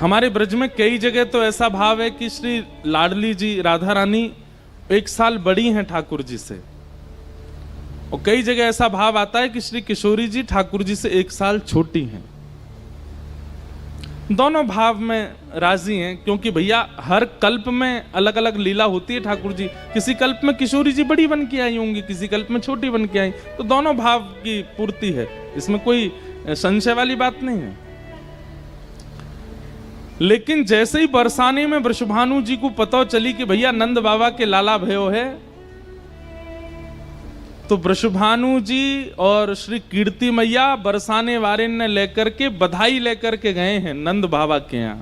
हमारे ब्रज में कई जगह तो ऐसा भाव है कि श्री लाडली जी राधा रानी 1 साल बड़ी हैं ठाकुर जी से, और कई जगह ऐसा भाव आता है कि श्री किशोरी जी ठाकुर जी से 1 साल छोटी हैं। दोनों भाव में राजी हैं, क्योंकि भैया हर कल्प में अलग अलग लीला होती है ठाकुर जी। किसी कल्प में किशोरी जी बड़ी बन के आई होंगी, किसी कल्प में छोटी बन के आई, तो दोनों भाव की पूर्ति है, इसमें कोई संशय वाली बात नहीं है। लेकिन जैसे ही बरसाने में वृषभानु जी को पता चली कि भैया नंद बाबा के लाला भयो है, तो वृषभानु जी और श्री कीर्ति मैया बरसाने वारे ने लेकर के बधाई लेकर के गए हैं नंद बाबा के यहां।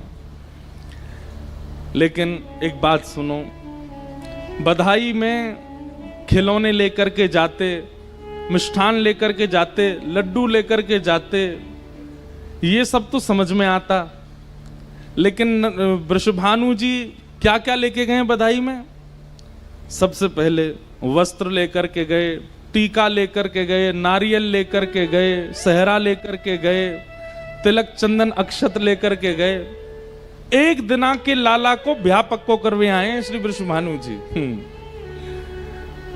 लेकिन एक बात सुनो, बधाई में खिलौने लेकर के जाते, मिष्ठान लेकर के जाते, लड्डू लेकर के जाते, ये सब तो समझ में आता, लेकिन वृषभानु जी क्या क्या लेके गए बधाई में? सबसे पहले वस्त्र लेकर के गए, टीका लेकर के गए, नारियल लेकर के गए, सहरा लेकर के गए, तिलक चंदन अक्षत लेकर के गए। 1 दिना के लाला को ब्याह पक्को करवे आए हैं श्री वृषभानु जी।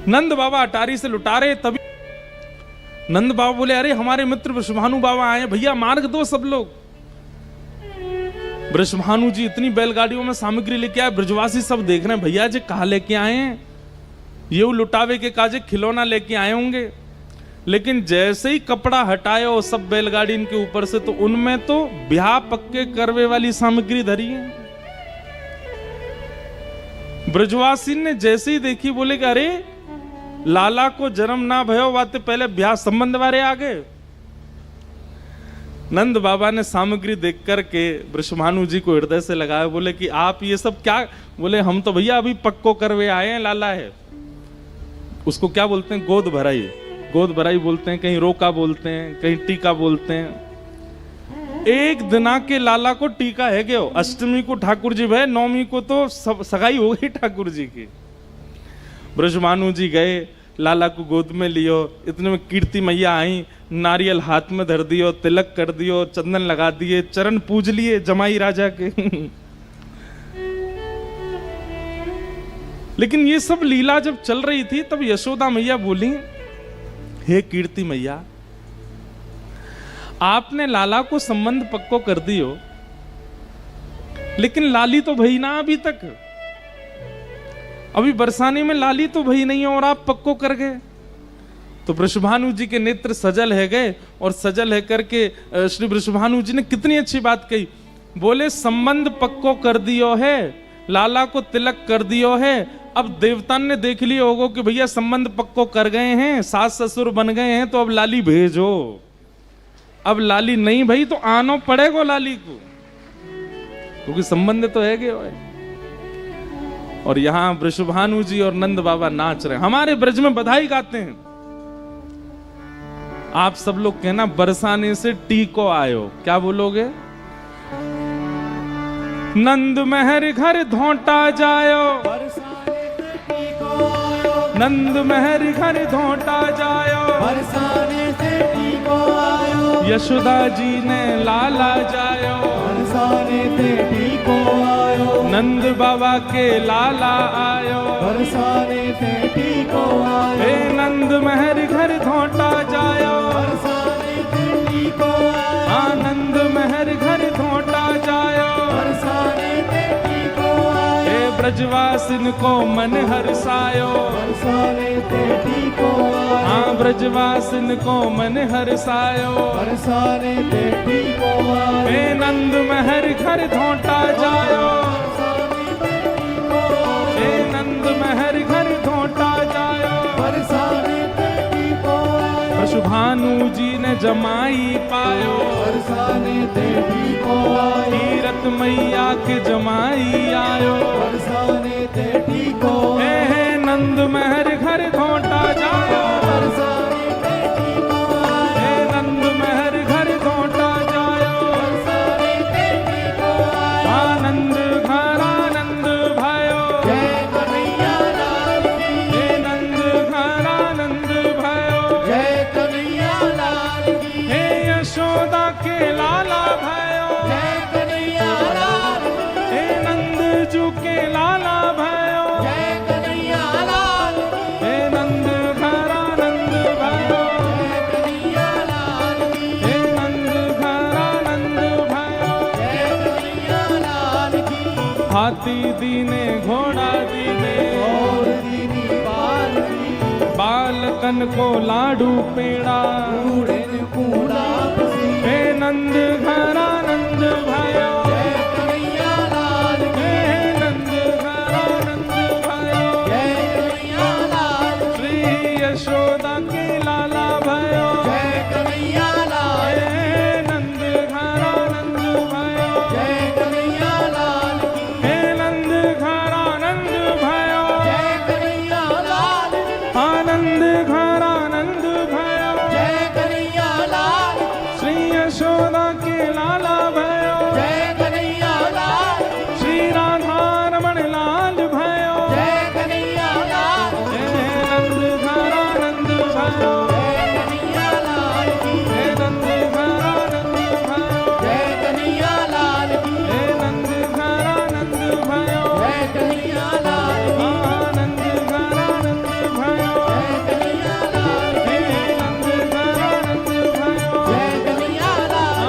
नंद बाबा अटारी से लुटा रहे, तभी नंद बाबा बोले अरे हमारे मित्र वृषभानु बाबा आए, भैया मार्ग दो सब लोग। वृषभानु जी इतनी बैलगाड़ियों में सामग्री लेके आए, ब्रजवासी सब देख रहे हैं भैया जी कहा लेके आए हैं, ये लुटावे के काजे खिलौना लेके आए होंगे। लेकिन जैसे ही कपड़ा हटाया सब बैलगाड़ी इनके ऊपर से, तो उनमें तो ब्याह पक्के करवे वाली सामग्री धरी है। ब्रजवासी ने जैसे ही देखी बोले कि अरे लाला को जन्म ना भयो वाते पहले ब्याह संबंध वाले आ गए। नंद बाबा ने सामग्री देख करके वृषभानु जी को हृदय से लगाया, बोले कि आप ये सब क्या? बोले हम तो भैया अभी पक्को करवे आए हैं, लाला है। उसको क्या बोलते हैं? गोद भराई। गोद भराई बोलते हैं, कहीं रोका बोलते हैं, कहीं टीका बोलते हैं। 1 दिना के लाला को टीका है क्यों? अष्टमी को ठाकुर जी भय, नवमी को तो सगाई हो गई ठाकुर जी की। वृषभानु जी गए, लाला को गोद में लियो, इतने में कीर्ति मैया आई, नारियल हाथ में धर दियो, तिलक कर दियो, चंदन लगा दिए, चरण पूज लिए जमाई राजा के। लेकिन ये सब लीला जब चल रही थी, तब यशोदा मैया बोली, हे कीर्ति मैया, आपने लाला को संबंध पक्को कर दियो, लेकिन लाली तो भई ना अभी तक, अभी बरसाने में लाली तो भई नहीं है और आप पक्को कर गए। तो वृषभानु जी के नेत्र सजल है गए, और सजल है करके श्री वृषभानु जी ने कितनी अच्छी बात कही। बोले संबंध पक्को कर दियो है, लाला को तिलक कर दियो है, अब देवता ने देख लिया होगा कि भैया संबंध पक्को कर गए हैं, सास ससुर बन गए हैं, तो अब लाली भेजो। अब लाली नहीं भाई तो आनो पड़ेगा लाली को, क्योंकि संबंध तो है गए। और यहां वृषभानु जी और नंद बाबा नाच रहे, हमारे ब्रज में बधाई गाते हैं। आप सब लोग कहना बरसाने से टीको आयो, क्या बोलोगे? नंद महर घर धोटा जायो, नंद महर घर धोटा जायो, बरसाने से टीको आयो, यशोदा जी ने लाला जायो, बरसाने से टीको आयो, नंद बाबा के लाला आयो, बरसाने से टीको आयो, हे नंद महर घर धोटा जायो, बरसाने से टीको आयो, आनंद महर घर धोटा जायो, बरसाने से टीको आयो, हे ब्रजवासिन को मन हर्षायो, बरसाने से टीको आयो, हाँ ब्रजवासिन को मन हर्षायो, बरसाने से टीको आयो, हे नंद महर घर धोटा जायो, हे नंद महर घर धोटा जायो, बरसाने से टीको आयो, वृषभानु जी ने जमाई पायो, बरसाने से टीको आयो, कीरत मैया के जमाई आयो, बरसाने से टीको हे नंद महर घर धोटा जायो, बरसाने से टीको आयो, हे नंद महर घर धोटा जायो, बरसाने से टीको आयो, आनंद घर आनंद भयो, जय कन्हैया लाल की, हे नंद घर आनंद भयो, जय कन्हैया लाल की, हे यशोदा के लाला भयो, जय कन्हैया लाल हाथी दीने घोड़ा दीने और दीनी बालकी बालकन को लाडू पेड़ा कूड़े ने कूड़ा पसी हे नंद घरा नंद भयो जय कन्हैया लाल की हे नंद घरा नंद भयो जय कन्हैया लाल श्री यशोदा के लाला भयो जय कन्हैया लाल हे नंद घरा नंद भयो जय कन्हैया लाल की हे नंद घरा नंद भयो जय कन्हैया लाल आनंद घरा नंद भयो जय कन्हैया लाल श्री यशोदा के लाला भयो जय कन्हैया लाल श्री राधा रमण लाल भयो जय कन्हैया लाल हे नंद घरा नंद भयो जय कन्हैया लाल की हे नंद घरा नंद भयो जय कन्हैया लाल की हे नंद घरा नंद भयो जय कन्हैया लाल की आनंद घरा नंद भयो जय कन्हैया लाल हे नंद घरा नंद भयो जय कन्हैया लाल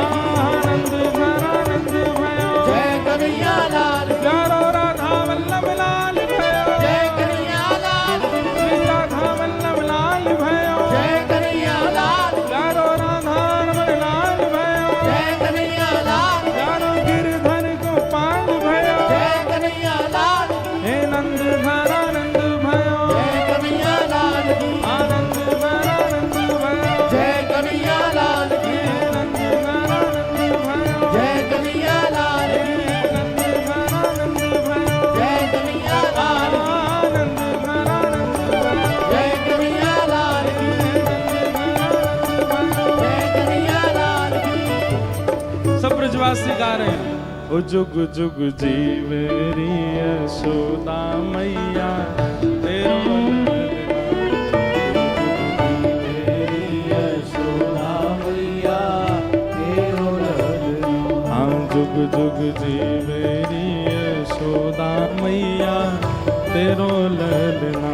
आनंद घरा नंद भयो जय कन्हैया लाल प्यारो राधा वल्लभ लाल भयो जय कन्हैया लाल श्री राधा वल्लभ लाल भयो जय कन्हैया लाल प्यारो राधा रमण लाल भयो जय कन्हैया लाल प्यारो गिरधर गोपाल भयो जय कन्हैया लाल हे नंद घरा नंद भयो जय कन्हैया लाल की आनंद घरा नंद भयो जय कन्हैया लाल की हे नंद घरा नंद भयो जय कन्हैया लाल हे नंद घरा नंद भयो जय कन्हैया लाल आनंद घरा नंद भयो जय कन्हैया लाल की हे नंद घरा नंद भयो जय कन्हैया लाल की सब ब्रजवासी गा रहे हैं ओ जुग जुग जीवेरी यशोदा मैया तेरो यशोदा मैया तेरो ललना हाँ जुग जुग जीवेरी यशोदा मैया तेरो ललना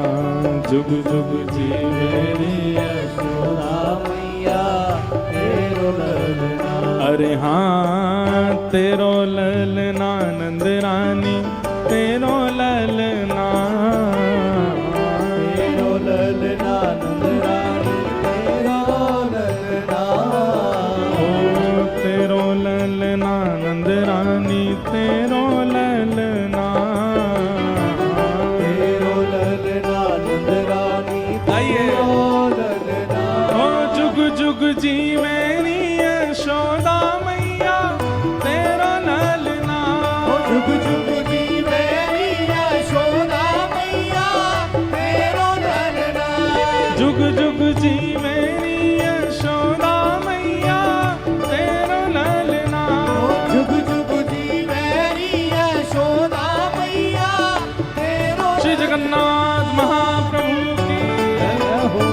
जुग जुग जीवेरी यशोदा मैया तेरो ललना अरे हाँ तेरो ललना नंद रानी तेरो ललना तेरो ललना नंद रानी तेरो ललना ओ तेरो ललना नंद रानी तेरो ललना तेरो ललना नंद रानी आइए। तेरो ललना ओ जुग जुग जीवेरी यशोदा मैया तेरो ललना जुग जुग जी मेरी यशोदा मैया तेरो ललना जुग जुग जीवेरी यशोदा मैया तेरो ललना जुग जुग जी मेरी यशोदा मैया तेरो श्री जगन्नाथ महाप्रभु की जय हो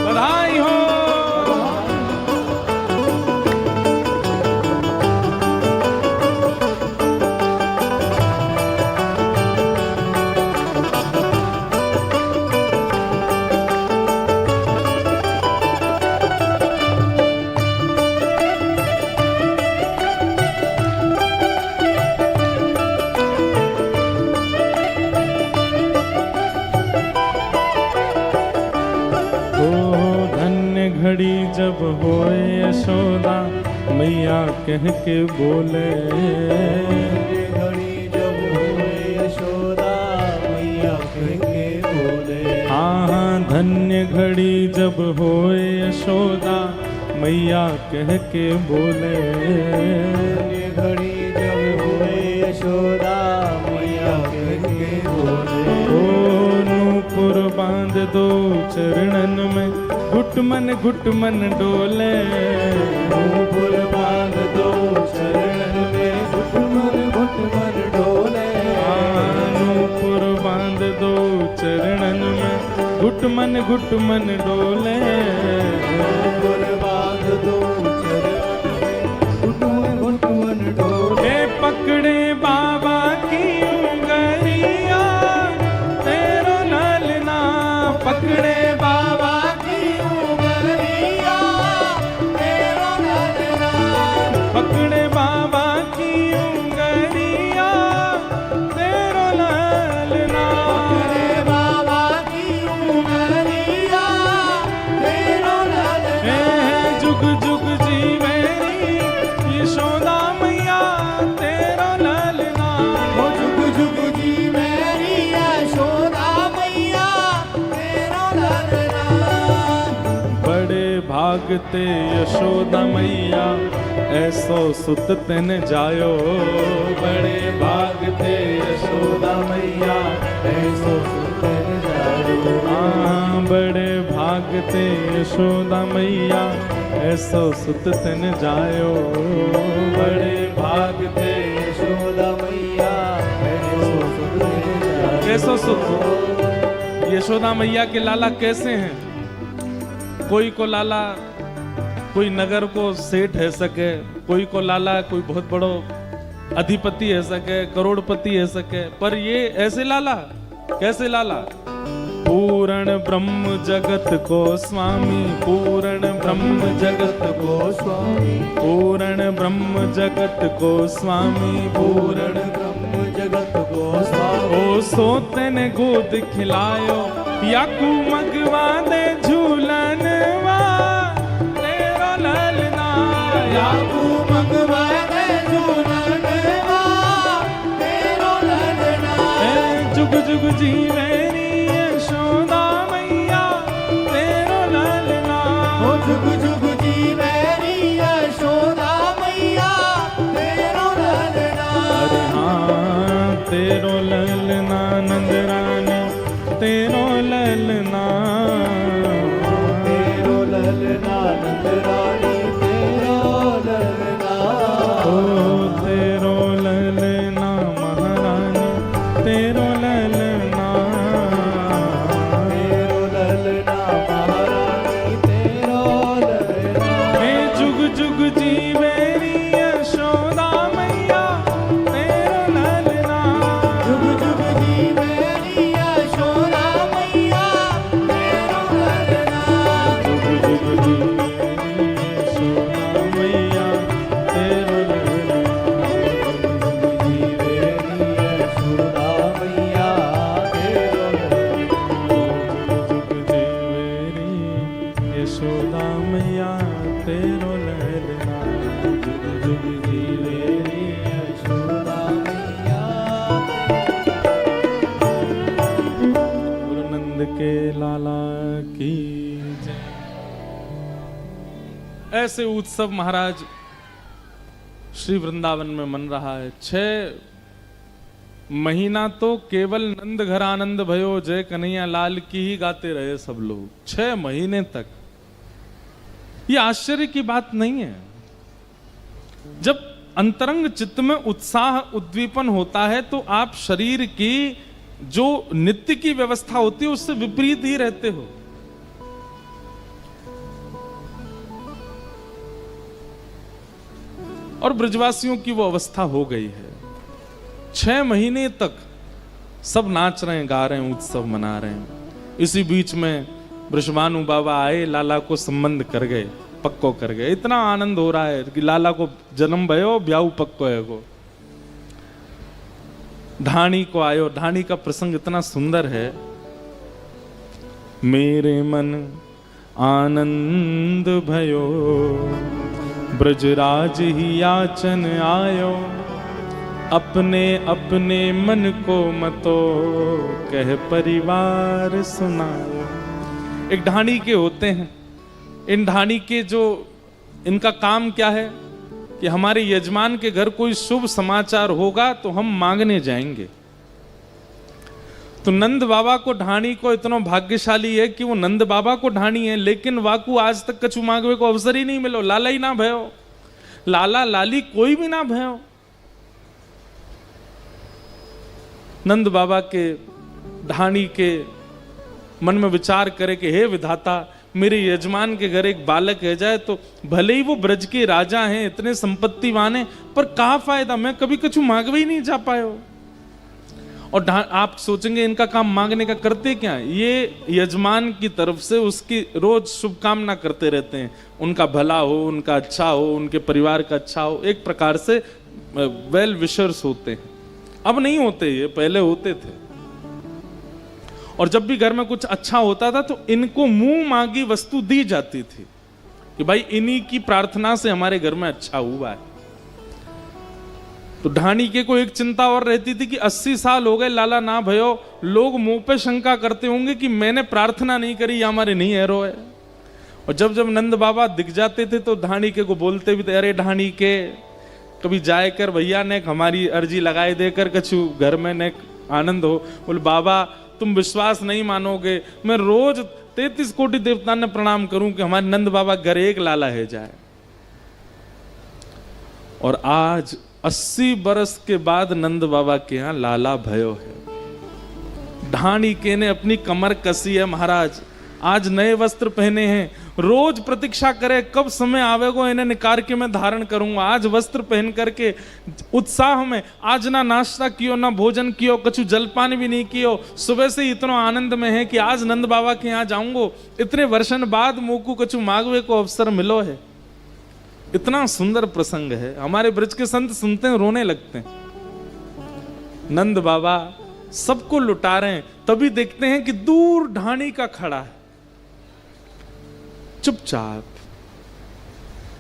बधाई हो ओ धन्य घड़ी जब होए यशोदा मैया कह के बोले ये घड़ी जब हुए यशोदा मैया कह के बोले हाँ धन्य घड़ी जब होए यशोदा मैया कह के बोले ये घड़ी जब हुए यशोदा मैया कह के बोले ओ नूपुर बांध दो चरणन में घुट मन डोले नूपुर बांध दो चरणन में घुट मन डोले नूपुर बांध दो चरणन में घुट मन डोले नूपुर बांध दो चरणन में घुट मन डोले हे पकड़े बाबा की उंगलियां तेरो ललना पकड़े बाबा की उंगलियां तेरो जुग जुग जीवेरी यशोदा मैया तेरो ललना। हो जुग जुग जी मेरी यशोदा मैया तेरो ललना। बड़े भागते यशोदा मैया ऐसो सुत तेन जायो। बड़े भागते यशोदा मैया ऐसो सुतन जायो। हाँ बड़े भागते यशोदा मैया ऐसो सुत तेन जायो। बड़े भागते यशोदा मैया ऐसो सुतन जायो। कैसो सुत? यशोदा मैया के लाला कैसे हैं? कोई को लाला कोई नगर को सेठ है सके, कोई को लाला कोई बहुत बड़ो अधिपति है सके, करोड़पति है सके, पर ये ऐसे लाला कैसे लाला? पूर्ण ब्रह्म जगत को स्वामी, पूर्ण ब्रह्म जगत को स्वामी, पूर्ण ब्रह्म जगत को स्वामी, पूर्ण ब्रह्म जगत को स्वामी। ओ सोते ने गोद खिलायो याकू मगवा दे झूलनवा तेरो ललना। याकू मगवा दे झूलनवा तेरो ललना। जुग जुग जीवेरी यशोदा मैया तेरो ललना। हो जुग जुग जी मेरी यशोदा मैया तेरो ललना। अरे हाँ तेरो ललना नंद रानी तेरो ललना। तेरो ललना नंद रानी तेरो ललना। ओ तेरो ललना महारानी तेरो ललना। तेरो ललना महारानी तेरो ललना। हे जुग जुग जीवेरी यशोदा मैया तेरो ललना। जुग जुग जी मेरी यशोदा मैया तेरो ललना। जुग जुग जीवेरी यशोदा मैया तेरो ललना। जी मेरी यशोदा मैया तेरो ललना। जुग जीवेरी यशोदा मैया तेरो ललना। जुग जुग जीवेरी यशोदा मैया गुरु नंद के लाला की जय। ऐसे उत्सव महाराज श्री वृंदावन में मन रहा है। 6 महीना तो केवल नंद घर आनंद भयो जय कन्हैया लाल की ही गाते रहे सब लोग, 6 महीने तक। ये आश्चर्य की बात नहीं है। जब अंतरंग चित्त में उत्साह उद्दीपन होता है तो आप शरीर की जो नित्य की व्यवस्था होती है उससे विपरीत ही रहते हो। और ब्रजवासियों की वो अवस्था हो गई है। 6 महीने तक सब नाच रहे हैं, गा रहे हैं, उत्सव मना रहे हैं। इसी बीच में वृषभानु बाबा आए, लाला को संबंध कर गए, पक्को कर गए। इतना आनंद हो रहा है कि लाला को जन्म भयो ब्याऊ पक्को है को। ढाणी को आयो, ढाणी का प्रसंग इतना सुंदर है। मेरे मन आनंद भयो ब्रजराज ही याचन आयो। अपने अपने मन को मतो कह परिवार सुनाओ। एक ढाणी के होते हैं। इन ढाणी के जो इनका काम क्या है कि हमारे यजमान के घर कोई शुभ समाचार होगा तो हम मांगने जाएंगे। तो नंद बाबा को ढाणी को इतना भाग्यशाली है कि वो नंद बाबा को ढाणी है, लेकिन वाकू आज तक कछु मांगवे को अवसर ही नहीं मिलो। लाला ही ना भयो, लाला लाली कोई भी ना भयो। नंद बाबा के ढाणी के मन में विचार करे कि हे विधाता, मेरे यजमान के घर एक बालक है जाए तो भले ही वो ब्रज के राजा हैं, इतने संपत्तिवान हैं, पर क्या फायदा, मैं कभी कछु मांगवे ही नहीं जा पायो। और आप सोचेंगे इनका काम मांगने का करते क्या? ये यजमान की तरफ से उसकी रोज शुभकामना करते रहते हैं, उनका भला हो, उनका अच्छा हो, उनके परिवार का अच्छा हो। एक प्रकार से वेल विशर्स होते हैं। अब नहीं होते, ये पहले होते थे। और जब भी घर में कुछ अच्छा होता था तो इनको मुंह मांगी वस्तु दी जाती थी। कि भाई इन्हीं की प्रार्थना से हमारे घर में अच्छा हुआ है। तो ढाणीके को एक चिंता और रहती थी कि 80 साल हो गए लाला ना भयो, लोग मुंह पे शंका करते होंगे कि मैंने प्रार्थना नहीं करी या हमारे नहीं हैरो है। और जब जब नंद बाबा दिख जाते थे तो ढाणीके को बोलते भी थे, अरे ढाणीके कभी जाए कर भैया ने हमारी अर्जी लगाए देकर कछु घर में ने आनंद हो। बोले बाबा तुम विश्वास नहीं मानोगे, मैं रोज 33 कोटि देवता ने प्रणाम करूं कि हमारे नंद बाबा घर एक लाला है जाए। और आज 80 बरस के बाद नंद बाबा के यहां लाला भयो है। ढाणीके ने अपनी कमर कसी है महाराज, आज नए वस्त्र पहने हैं, रोज प्रतीक्षा करे कब समय आवेगो इन्हें निकाल के मैं धारण करूंगा। आज वस्त्र पहन करके उत्साह में, आज ना नाश्ता कियो ना भोजन कियो, कछु जलपान भी नहीं कियो, सुबह से ही इतना आनंद में है कि आज नंद बाबा के यहाँ जाऊंगो, इतने वर्षन बाद मुकु कछु मांगवे को अवसर मिलो है। इतना सुंदर प्रसंग है, हमारे ब्रज के संत सुनते हैं रोने लगते हैं। नंद बाबा सबको लुटा रहे हैं, तभी देखते हैं कि दूर ढाणी का खड़ा है चुपचाप।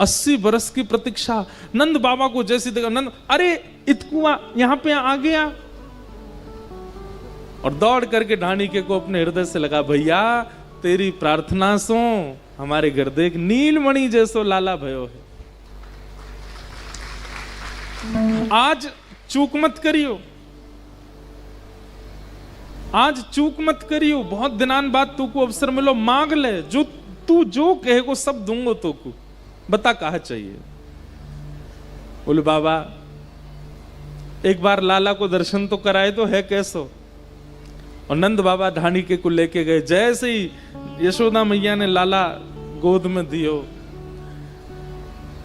80 बरस की प्रतीक्षा। नंद बाबा को जैसे देखा, नंद अरे इतकुआ यहां पे आ गया, और दौड़ करके ढाणीके को अपने हृदय से लगा, भैया तेरी प्रार्थना सो हमारे घर देख नीलमणि जैसो लाला भयो है। आज चूक मत करियो, आज चूक मत करियो, बहुत दिनान बाद तू को अवसर मिलो, मांग ले, जो तू जो कहेगो सब दूंगो तो को, बता कहा चाहिए। बोले बाबा एक बार लाला को दर्शन तो कराए तो है कैसो। और नंद बाबा ढाणीके को लेके गए, जैसे ही यशोदा मैया ने लाला गोद में दियो,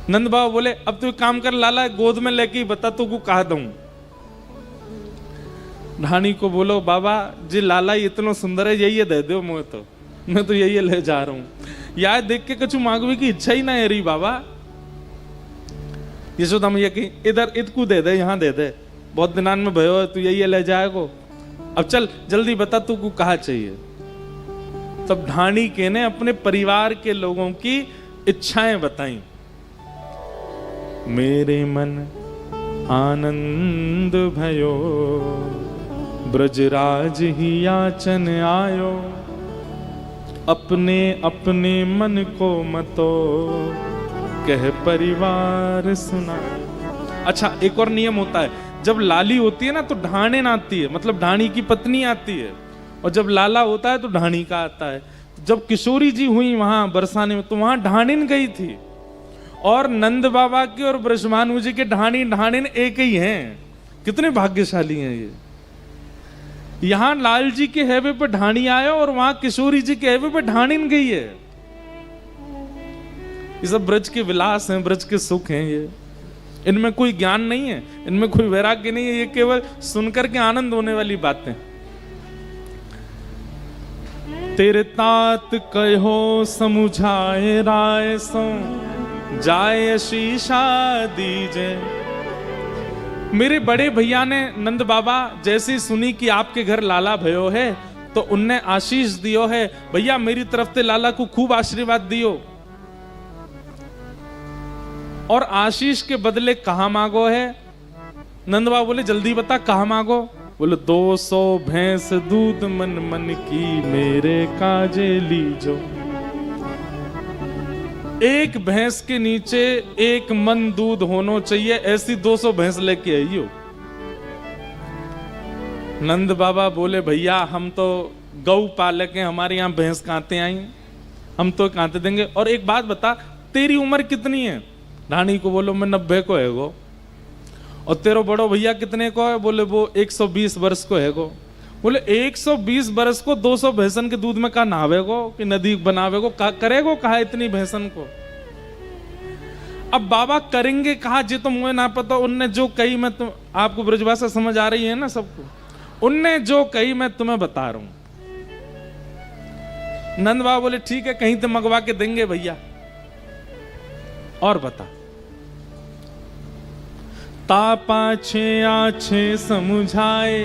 नंद बाबा बोले अब तू काम कर, लाला गोद में लेके बता तू को कहा दूं। ढाणी को बोलो बाबा जी लाला इतना सुंदर है, यही दे दो मुझे, तो मैं तो यही ले जा रहा हूं, यार देख के कछु मांगवे की इच्छा ही ना है रही बाबा। यशोदा मैया की इधर इतकू दे दे, यहां दे दे, बहुत दिनान में भयो है, तू यही ले जाएगो, अब चल जल्दी बता तू को कहा चाहिए। तब ढाणीके ने अपने परिवार के लोगों की इच्छाएं बताई। मेरे मन आनंद भयो, ब्रजराज ही याचन आयो, अपने अपने मन को मतो कह परिवार सुना। अच्छा एक और नियम होता है, जब लाली होती है ना तो ढाणेन आती है, मतलब ढाणी की पत्नी आती है, और जब लाला होता है तो ढाणी का आता है। जब किशोरी जी हुई वहां बरसाने में तो वहां ढाणिन गई थी, और नंद बाबा के और ब्रजभानु जी के ढाणिन एक ही हैं। कितने भाग्यशाली हैं ये। यहां लाल जी के हैवे पे ढाणी आया और वहां किशोरी जी के हैवे पे ढाणिन गई है। ये सब ब्रज के विलास हैं, ब्रज के सुख हैं ये। इनमें कोई ज्ञान नहीं है, इनमें कोई वैराग्य नहीं है, ये केवल सुनकर के आनंद होने वाली बातें। तेरे तात कहो समुझाए राय सो, जाए शीशा दीजे। मेरे बड़े भैया ने नंद बाबा जैसी सुनी कि आपके घर लाला भयो है तो उनने आशीष दियो है, भैया मेरी तरफ से लाला को खूब आशीर्वाद दियो। और आशीष के बदले कहा मांगो है? नंद बाबा बोले जल्दी बता कहा मांगो। बोले 200 भैंस दूध मन मन की मेरे काजे लीजो। एक भैंस के नीचे एक मन दूध होना चाहिए, ऐसी 200 भैंस लेके आइयो। नंद बाबा बोले भैया हम तो गौ पालक हैं, हमारे यहाँ भैंस कांते आई, हम तो कांते देंगे। और एक बात बता तेरी उम्र कितनी है? ढाणी को बोलो मैं 90 को है गो। और तेरो बड़ो भैया कितने को है? बोले वो 120 वर्ष को है गो। बोले 120 वर्ष को 200 भैंसन के दूध में कहा नहावेगो कि नदी बनावेगो, करेगो कहा इतनी भैंसन को? अब बाबा करेंगे कहा जी तो मुझे ना पता। उनने जो कही मैं तुम आपको ब्रजभाषा समझ आ रही है ना सबको, उनने जो कही मैं तुम्हें बता रहा हूं। नंद बाबा बोले ठीक है कहीं तो मंगवा के देंगे भैया। और बता तापाछे आछे समुझाए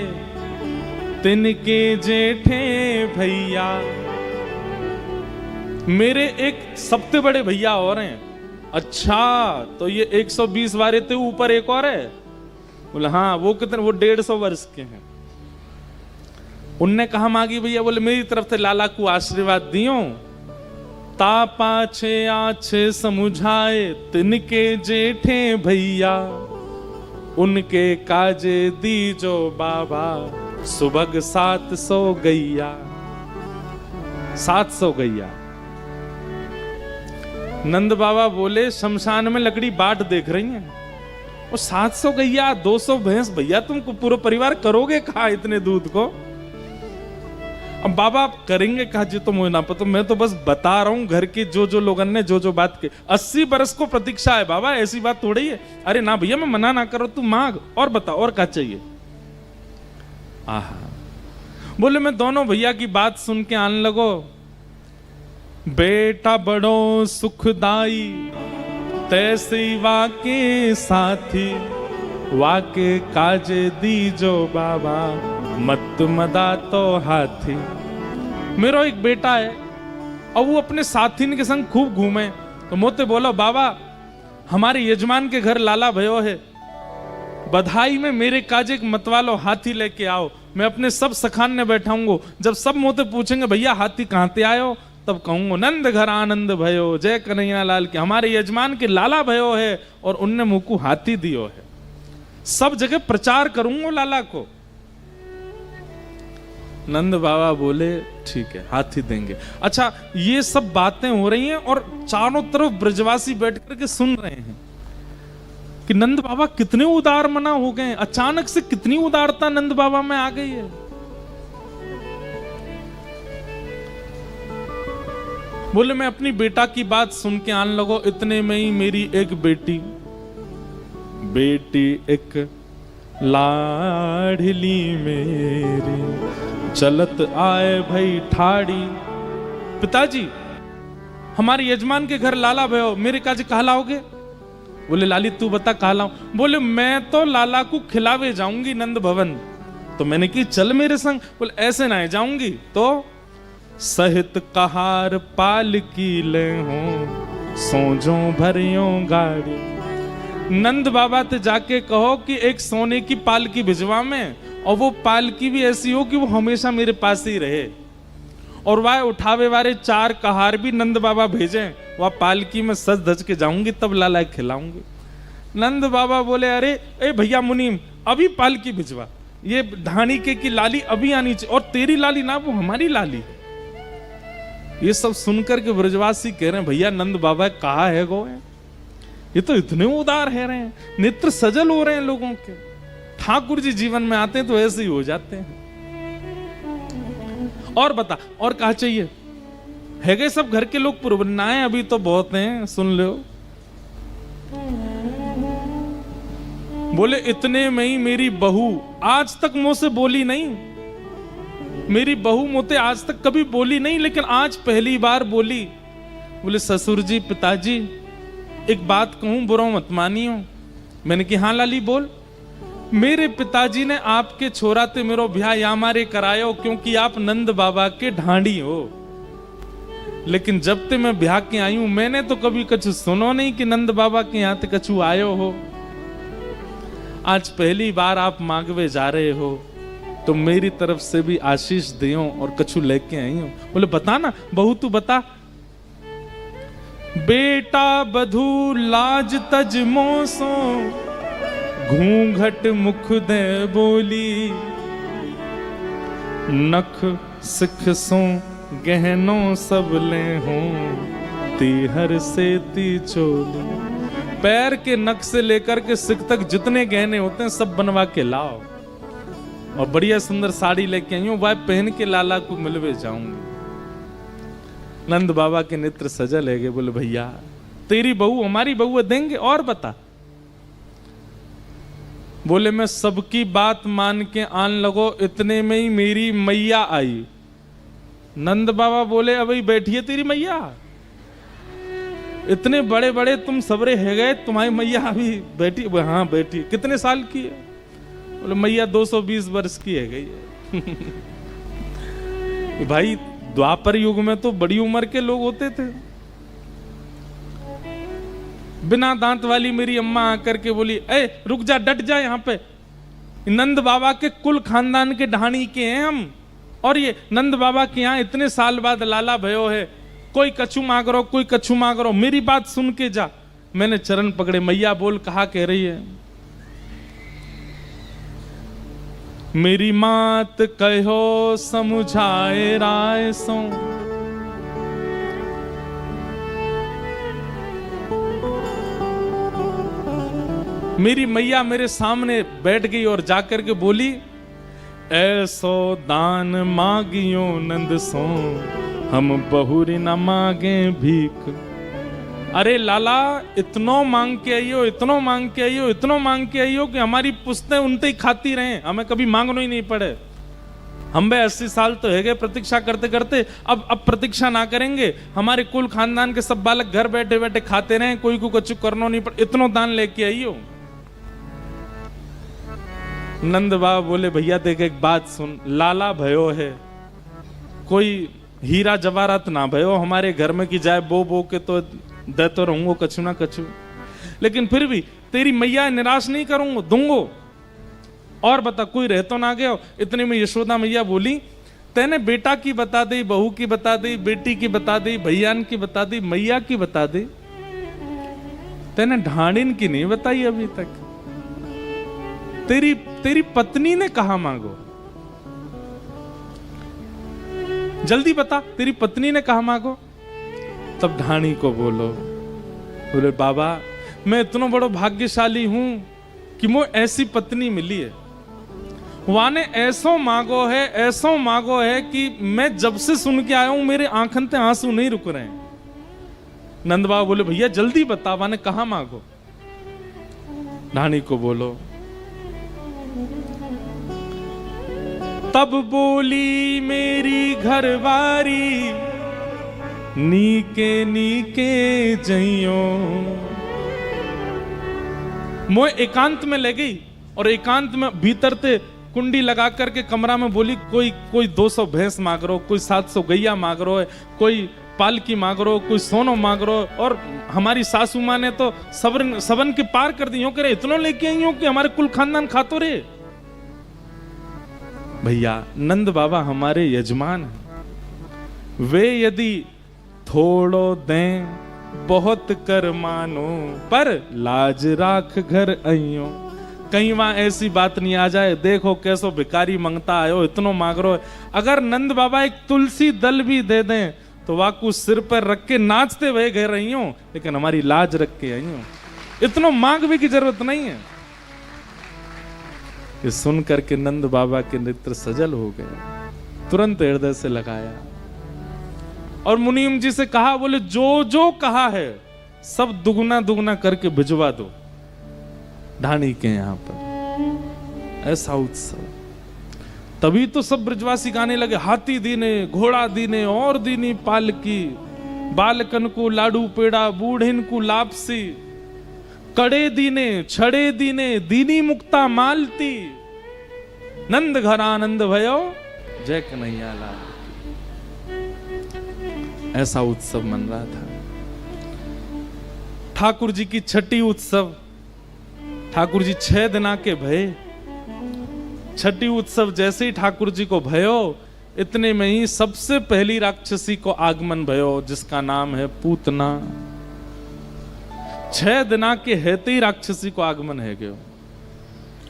तिनके जेठे भैया। मेरे एक सबसे बड़े भैया और हैं। अच्छा, तो ये 120 वारे थे, ऊपर एक और है। बोले हाँ, वो कितने, वो 150 वर्ष के हैं। उनने कहा मांगी भैया? बोले मेरी तरफ से लाला को आशीर्वाद दियो, ता पाछे आछे समुझाए तिनके जेठे भैया, उनके काजे दीजो बाबा सुबह 700 गैया। 700 गैया। नंद बाबा बोले शमशान में लकड़ी बाट देख रही हैं, और 700 गैया 200 भैंस, भैया तुमको पूरा परिवार करोगे कहा इतने दूध को? अब बाबा करेंगे कहा जी, तो मुझे ना पता, मैं तो बस बता रहा हूं घर के जो लोगन ने जो बात की। 80 बरस को प्रतीक्षा है बाबा, ऐसी बात थोड़ी है। अरे ना भैया, मैं मना ना करो, तू मांग और बता और क्या चाहिए। आहा, बोले मैं दोनों भैया की बात सुन के आने लगो, बेटा बड़ो सुखदाई तैसे वाके साथी, वाके काजे दीजो बाबा मत मदा तो हाथी। मेरा एक बेटा है और वो अपने साथी के संग खूब घूमे, तो मोते बोलो बाबा हमारे यजमान के घर लाला भयो है, बधाई में मेरे काजे मतवालो हाथी लेके आओ। मैं अपने सब सखान ने बैठाऊंगा, जब सब मोते पूछेंगे भैया हाथी कहां से आयो, तब कहूंगा नंद घर आनंद भयो, जय कन्हैया लाल के, हमारे यजमान के लाला भयो है और उनने मुझको हाथी दियो है। सब जगह प्रचार करूंगा लाला को। नंद बाबा बोले ठीक है, हाथी देंगे। अच्छा, ये सब बातें हो रही हैं और चारों तरफ ब्रजवासी बैठ करके सुन रहे हैं कि नंद बाबा कितने उदार मना हो गए। अचानक से कितनी उदारता नंद बाबा में आ गई है। बोले मैं अपनी बेटा की बात सुन के आने लगो, इतने में ही मेरी एक बेटी एक लाडली मेरी चलत आए भाई ठाड़ी। पिताजी हमारे यजमान के घर लाला भयो, मेरे काज कहलाओगे? बोले लाली तू बता कहलाऊं? बोले मैं तो लाला को खिलावे जाऊंगी नंद भवन। तो मैंने की चल मेरे संग। बोले ऐसे ना जाऊंगी तो सहित कहार पाल की ले हो सोजो भरियो गाड़ी। नंद बाबा ते जाके कहो कि एक सोने की पालकी भिजवा में, और वो पालकी भी ऐसी हो कि वो हमेशा मेरे पास ही रहे, और वह उठावे वाले 4 कहार भी नंद बाबा भेजें, वह पालकी में सज धज के जाऊंगी, तब लाला खिलाऊंगी। नंद बाबा बोले अरे ए भैया मुनीम, अभी पालकी भिजवा, ये ढाणी के की लाली अभी आनी चाहिए, और तेरी लाली ना, वो हमारी लाली। ये सब सुनकर के ब्रजवासी कह रहे हैं भैया नंद बाबा कहा है गो है? ये तो इतने उदार है रहे हैं, नेत्र सजल हो रहे हैं लोगों के। ठाकुर जी जीवन में आते हैं तो ऐसे ही हो जाते हैं। और बता और कहा चाहिए? है गए सब घर के लोग पुरबनाएं अभी तो बहुत हैं, सुन लो। बोले इतने में ही मेरी बहू आज तक मुंह से बोली नहीं, मेरी बहू मोते आज तक कभी बोली नहीं, लेकिन आज पहली बार बोली। बोले ससुर जी पिताजी एक बात कहूं, बुरा मत मानियो। मैंने कि हाँ लाली बोल। मेरे पिताजी ने आपके छोरा ते मेरो ब्याह या मारे करायो क्योंकि आप नंद बाबा के ढांडी हो, लेकिन जब ते मैं ब्याह के आई हूं मैंने तो कभी कछु सुनो नहीं कि नंद बाबा के यहाँ ते कछु आयो हो। आज पहली बार आप मांगवे जा रहे हो तो मेरी तरफ से भी आशीष दियो और कछु लेके आई हूं। बोले बता ना बहू, तू बता। बेटा बधू लाज तज मोसो घूंघट मुख दे बोली, नख सिख सो गहनो सब ले हो तीहर से ती चोली। पैर के नख से लेकर के सिख तक जितने गहने होते हैं सब बनवा के लाओ, और बढ़िया सुंदर साड़ी लेके आई हूं, वह पहन के लाला को मिलवे जाऊंगी। नंद बाबा के नेत्र सजल है। बोले भैया तेरी बहू हमारी बहू है, देंगे। और बता। बोले मैं सबकी बात मान के आन लगो, इतने में ही मेरी मैया आई। नंद बाबा बोले अभी बैठिए तेरी मैया, इतने बड़े बड़े तुम सबरे है गए, तुम्हारी मैया अभी बैठी? हाँ बैठी। कितने साल की है? बोले मैया 220 वर्ष की है गई है। भाई द्वापर युग में तो बड़ी उम्र के लोग होते थे। बिना दांत वाली मेरी अम्मा आकर के बोली, ए रुक जा, डट जा, यहाँ पे नंद बाबा के कुल खानदान के ढाणी के हैं हम, और ये नंद बाबा के यहाँ इतने साल बाद लाला भयो है, कोई कछु मांग रो, कोई कछु मांग रो, मेरी बात सुन के जा। मैंने चरण पकड़े, मैया बोल, कहा कह रही है? मेरी मात कहो समुझाए राय सो, मेरी मैया मेरे सामने बैठ गई और जाकर के बोली, ऐसो दान मांगियो नंद सो, हम बहुरी न मांगे भीख। अरे लाला, इतनो मांग के आइयो, इतनो मांग के आइयो, इतनो मांग के आइयो कि हमारी पुश्तें उनते ही खाती रहें, हमें कभी मांगना ही नहीं पड़े। हम भाई 80 साल तो है गए प्रतीक्षा करते करते, अब प्रतीक्षा ना करेंगे, हमारे कुल खानदान के सब बालक घर बैठे बैठे खाते रहें, कोई को कछु करना नहीं पड़े, इतनो दान लेके आइयो। नंद बाबा बोले, भैया देख एक बात सुन, लाला भयो है, कोई हीरा जवाहरात ना भयो हमारे घर में, की जाए बो के तो दे तो रहूंगो कछु ना कछु, लेकिन फिर भी तेरी मैया निराश नहीं करूंगा, दूंगो। और बता, कोई रह तो ना गया? इतने में यशोदा मैया बोली, तेने बेटा की बता दी, बहू की बता दी, बेटी की बता दी, भैयान की बता दी, मैया की बता दी, तेने ढाणिन की नहीं बताई अभी तक। तेरी पत्नी ने कहा मांगो, जल्दी बता, तेरी पत्नी ने कहा मांगो। तब ढाणी को बोले, बाबा मैं इतना बड़ो भाग्यशाली हूं कि मुझे ऐसी पत्नी मिली है, वाने ऐसो मांगो है, ऐसो मांगो है कि मैं जब से सुन के आया हूं मेरे आंखन ते आंसू नहीं रुक रहे हैं। नंद बाबा बोले, भैया जल्दी बता, वाने कहा मांगो। ढाणी को बोलो, तब बोली मेरी घरवारी, नीके नीके जइयो। मोए एकांत में ले गई और एकांत में भीतर ते कुंडी लगा करके कमरा में बोली, कोई 200 भैंस मांग रो, कोई 700 गैया मांग रो है, कोई पालकी मांग रो, कोई सोनो मांग रो। और हमारी सासू माँ ने तो सबन के पार कर दी, करे इतना लेके आई हो कि हमारे कुल खानदान खातो रे। भैया नंद बाबा हमारे यजमान हैं, वे यदि थोड़ो दें बहुत कर मानो, पर लाज राख घर आइयो। कहीं वहां ऐसी बात नहीं आ जाए, देखो कैसो भिकारी मंगता आयो, इतनो मांग रो। अगर नंद बाबा एक तुलसी दल भी दे दें तो वाकू सिर पर रख के नाचते हुए घर रही हो, लेकिन हमारी लाज रख के आई हो, इतनो मांग भी की जरूरत नहीं है। ये सुन करके नंद बाबा के नेत्र सजल हो गए, तुरंत हृदय से लगाया और मुनीम जी से कहा, बोले जो जो कहा है सब दुगना दुगना करके भिजवा दो ढाणी के यहां पर। ऐसा उत्सव, तभी तो सब ब्रजवासी गाने लगे, हाथी दीने, घोड़ा दीने, और दीनी पालकी, बालकन को लाडू पेड़ा, बूढ़िन को लापसी, कड़े दीने, छड़े दीने, दीनी मुक्ता मालती, नंद घर आनंद भयो, जय कन्हैया लाल। ऐसा उत्सव मन रहा था। ठाकुर जी की छठी उत्सव, ठाकुर जी 6 दिना के भये। छठी उत्सव जैसे ही ठाकुर जी को भयो, इतने में ही सबसे पहली राक्षसी को आगमन भयो, जिसका नाम है पूतना। 6 दिना के हेते ही राक्षसी को आगमन है गयो।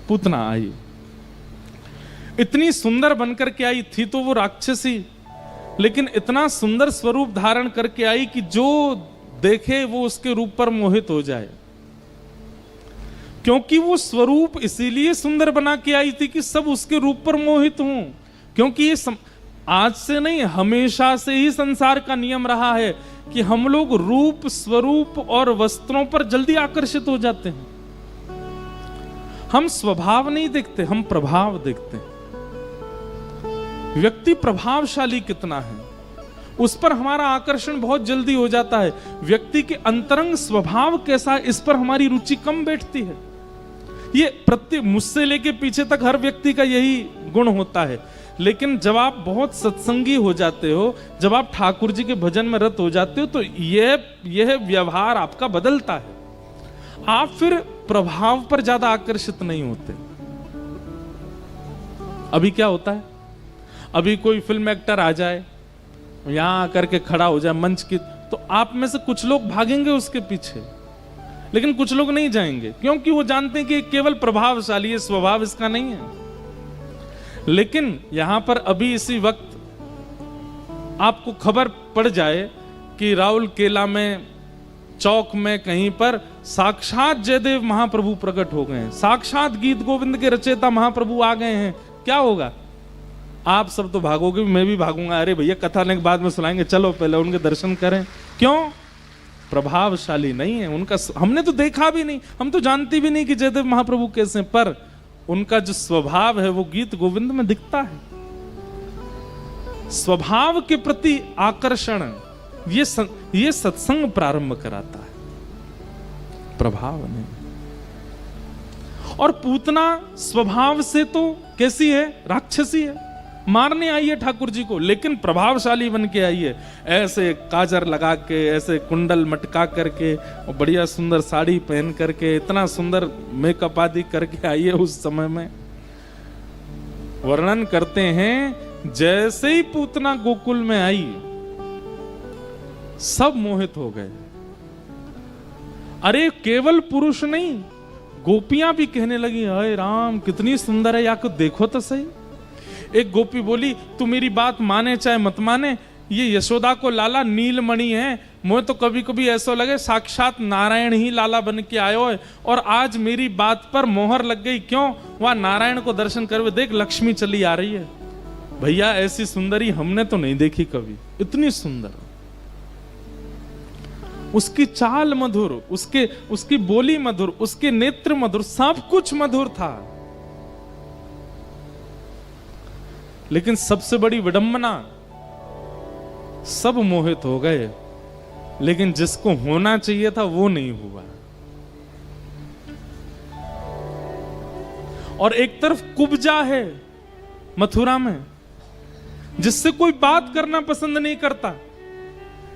पूतना आई, इतनी सुंदर बनकर के आई थी तो वो राक्षसी, लेकिन इतना सुंदर स्वरूप धारण करके आई कि जो देखे वो उसके रूप पर मोहित हो जाए। क्योंकि वो स्वरूप इसीलिए सुंदर बना के आई थी कि सब उसके रूप पर मोहित हों। क्योंकि ये आज से नहीं, हमेशा से ही संसार का नियम रहा है कि हम लोग रूप, स्वरूप और वस्त्रों पर जल्दी आकर्षित हो जाते हैं। हम स्वभाव नहीं देखते, हम प्रभाव देखते हैं। व्यक्ति प्रभावशाली कितना है उस पर हमारा आकर्षण बहुत जल्दी हो जाता है। व्यक्ति के अंतरंग स्वभाव कैसा है इस पर हमारी रुचि कम बैठती है। ये प्रत्येक, मुझसे लेके पीछे तक हर व्यक्ति का यही गुण होता है। लेकिन जब आप बहुत सत्संगी हो जाते हो, जब आप ठाकुर जी के भजन में रत हो जाते हो, तो यह व्यवहार आपका बदलता है। आप फिर प्रभाव पर ज्यादा आकर्षित नहीं होते। अभी क्या होता है, अभी कोई फिल्म एक्टर आ जाए, यहां आकर के खड़ा हो जाए मंच की, तो आप में से कुछ लोग भागेंगे उसके पीछे, लेकिन कुछ लोग नहीं जाएंगे, क्योंकि वो जानते हैं कि केवल प्रभावशाली है, स्वभाव इसका नहीं है। लेकिन यहां पर अभी इसी वक्त आपको खबर पड़ जाए कि राउल केला में, चौक में कहीं पर साक्षात जयदेव महाप्रभु प्रकट हो गए हैं, साक्षात गीत गोविंद के रचयिता महाप्रभु आ गए हैं, क्या होगा? आप सब तो भागोगे, मैं भी भागूंगा। अरे भैया कथा के बाद में सुनाएंगे, चलो पहले उनके दर्शन करें। क्यों? प्रभावशाली नहीं है उनका, हमने तो देखा भी नहीं, हम तो जानते भी नहीं कि जयदेव महाप्रभु कैसे हैं, पर उनका जो स्वभाव है वो गीत गोविंद में दिखता है। स्वभाव के प्रति आकर्षण ये सत्संग प्रारंभ कराता है, प्रभाव नहीं। और पूतना स्वभाव से तो कैसी है? राक्षसी है, मारने आई है ठाकुर जी को, लेकिन प्रभावशाली बन के आई है। ऐसे काजर लगा के, ऐसे कुंडल मटका करके, और बढ़िया सुंदर साड़ी पहन करके, इतना सुंदर मेकअप आदि करके आई है। उस समय में वर्णन करते हैं, जैसे ही पूतना गोकुल में आई, सब मोहित हो गए। अरे केवल पुरुष नहीं, गोपियां भी कहने लगी, अरे राम कितनी सुंदर है, या कुछ देखो तो सही। एक गोपी बोली, तू मेरी बात माने चाहे मत माने, ये यशोदा को लाला नीलमणि है, मुझे तो कभी कभी ऐसा लगे साक्षात नारायण ही लाला बन के आयो है, और आज मेरी बात पर मोहर लग गई। क्यों? वह नारायण को दर्शन करवे, देख लक्ष्मी चली आ रही है। भैया ऐसी सुंदरी हमने तो नहीं देखी कभी, इतनी सुंदर। उसकी चाल मधुर, उसकी बोली मधुर, उसके नेत्र मधुर, सब कुछ मधुर था। लेकिन सबसे बड़ी विडंबना, सब मोहित हो गए, लेकिन जिसको होना चाहिए था वो नहीं हुआ। और एक तरफ कुब्जा है मथुरा में, जिससे कोई बात करना पसंद नहीं करता,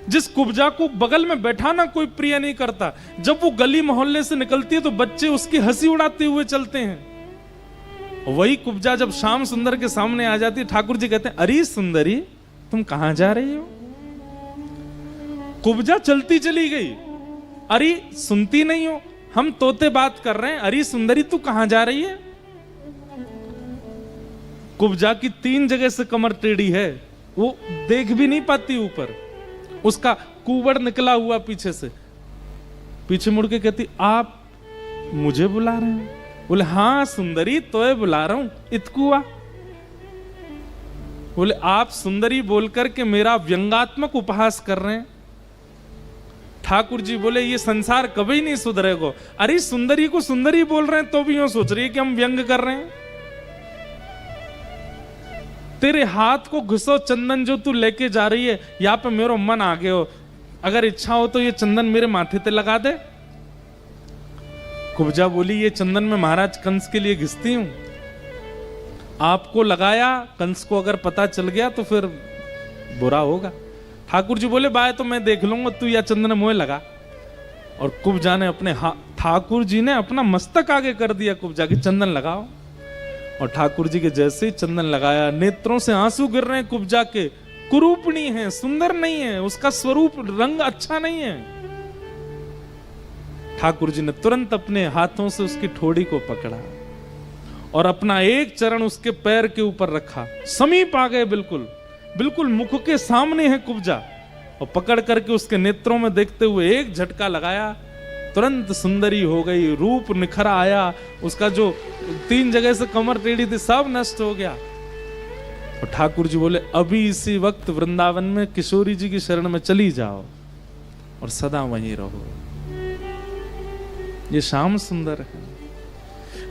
जिस कुब्जा को बगल में बैठाना कोई प्रिय नहीं करता। जब वो गली मोहल्ले से निकलती है तो बच्चे उसकी हंसी उड़ाते हुए चलते हैं। वही कुब्जा जब श्याम सुंदर के सामने आ जाती है, ठाकुर जी कहते हैं, अरे सुंदरी तुम कहां जा रही हो? कुब्जा चलती चली गई, अरे सुनती नहीं हो, हम तोते बात कर रहे हैं, अरे सुंदरी तू कहां जा रही है? कुब्जा की 3 जगह से कमर टेढ़ी है, वो देख भी नहीं पाती ऊपर, उसका कुबड़ निकला हुआ पीछे से। पीछे मुड़ के कहती, आप मुझे बुला रहे हैं? बोले हाँ सुंदरी तोए बुला रहा हूं, इतकुआ। बोले आप सुंदरी बोलकर के मेरा व्यंगात्मक उपहास कर रहे हैं। ठाकुर जी बोले ये संसार कभी नहीं सुधरेगा। अरे सुंदरी को सुंदरी बोल रहे हैं तो भी यूं सोच रही है कि हम व्यंग कर रहे हैं। तेरे हाथ को घुसो चंदन जो तू लेके जा रही है, यहाँ पे मेरा मन आ गया हो, अगर इच्छा हो तो ये चंदन मेरे माथे पे लगा दे। कुब्जा बोली ये चंदन में महाराज कंस के लिए घिसती हूं, आपको लगाया, कंस को अगर पता चल गया तो फिर बुरा होगा। ठाकुर जी बोले बाय तो मैं देख लूंगा, तू या चंदन मोह लगा। और कुब्जा ने अपने ठाकुर जी ने अपना मस्तक आगे कर दिया कुब्जा की, चंदन लगाओ। और ठाकुर जी के जैसे ही चंदन लगाया, नेत्रों से आंसू गिर रहे हैं कुब्जा के। कुरूपणी है, सुंदर नहीं है, उसका स्वरूप रंग अच्छा नहीं है। ठाकुर जी ने तुरंत अपने हाथों से उसकी ठोड़ी को पकड़ा और अपना एक चरण उसके पैर के ऊपर रखा। समीप आ गए, बिल्कुल बिल्कुल मुख के सामने है कुब्जा, और पकड़ करके उसके नेत्रों में देखते हुए एक झटका लगाया, तुरंत सुंदरी हो गई, रूप निखरा आया, उसका जो 3 जगह से कमर टेढ़ी थी सब नष्ट हो गया। और ठाकुर जी बोले अभी इसी वक्त वृंदावन में किशोरी जी की शरण में चली जाओ और सदा वहीं रहो। ये श्याम सुंदर है,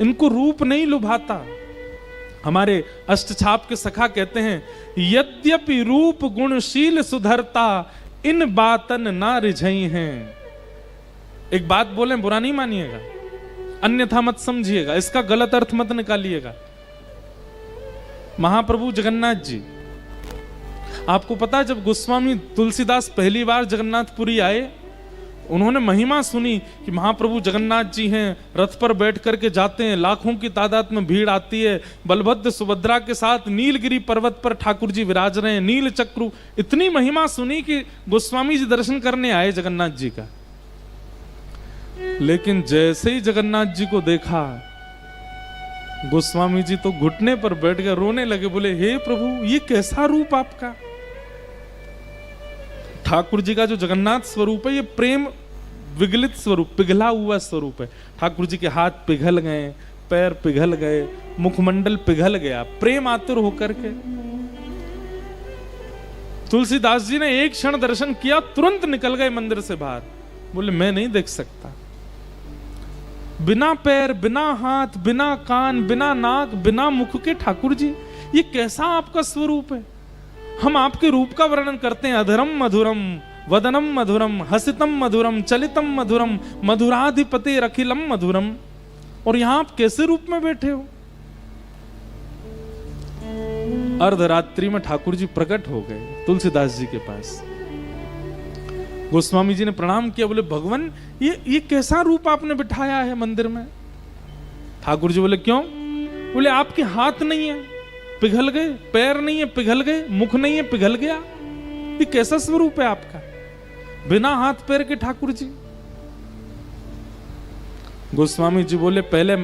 इनको रूप नहीं लुभाता। हमारे अष्टछाप के सखा कहते हैं, यद्यपि रूप गुणशील सुधरता, इन बातन ना रिझई हैं। एक बात बोले बुरा नहीं मानिएगा, अन्यथा मत समझिएगा, इसका गलत अर्थ मत निकालिएगा। महाप्रभु जगन्नाथ जी, आपको पता है जब गोस्वामी तुलसीदास पहली बार जगन्नाथपुरी आए, उन्होंने महिमा सुनी कि महाप्रभु जगन्नाथ जी हैं, रथ पर बैठ करके जाते हैं, लाखों की तादाद में भीड़ आती है, बलभद्र सुभद्रा के साथ नीलगिरी पर्वत पर ठाकुर जी विराज रहे हैं, नील चक्रू, इतनी महिमा सुनी कि गोस्वामी जी दर्शन करने आए जगन्नाथ जी का। लेकिन जैसे ही जगन्नाथ जी को देखा, गोस्वामी जी तो घुटने पर बैठ गए, रोने लगे, बोले हे प्रभु ये कैसा रूप आपका। ठाकुर जी का जो जगन्नाथ स्वरूप है ये प्रेम विगलित स्वरूप, पिघला हुआ स्वरूप है। ठाकुर जी के हाथ पिघल गए, पैर पिघल गए, मुखमंडल पिघल गया प्रेम आतुर होकर के। तुलसीदास जी ने एक क्षण दर्शन किया, तुरंत निकल गए मंदिर से बाहर, बोले मैं नहीं देख सकता। बिना पैर, बिना हाथ, बिना कान, बिना नाक, बिना मुख के ठाकुर जी, ये कैसा आपका स्वरूप है। हम आपके रूप का वर्णन करते हैं, अधरम मधुरम, वदनम मधुरम, हसितम मधुरम, चलितम मधुरम, मधुराधिपते रखिलम मधुरम, और यहां आप कैसे रूप में बैठे हो। अर्धरात्रि में ठाकुर जी प्रकट हो गए तुलसीदास जी के पास। गोस्वामी जी ने प्रणाम किया, बोले भगवान ये कैसा रूप आपने बिठाया है मंदिर में। ठाकुर जी बोले क्यों। बोले आपके हाथ नहीं है, पिघल गए, पैर नहीं है, पिघल गए, मुख नहीं है, पिघल गया, ये कैसा स्वरूप है आपका, बिना हाथ पैर के ठाकुर जी। गोस्वामी जी बोले पहले,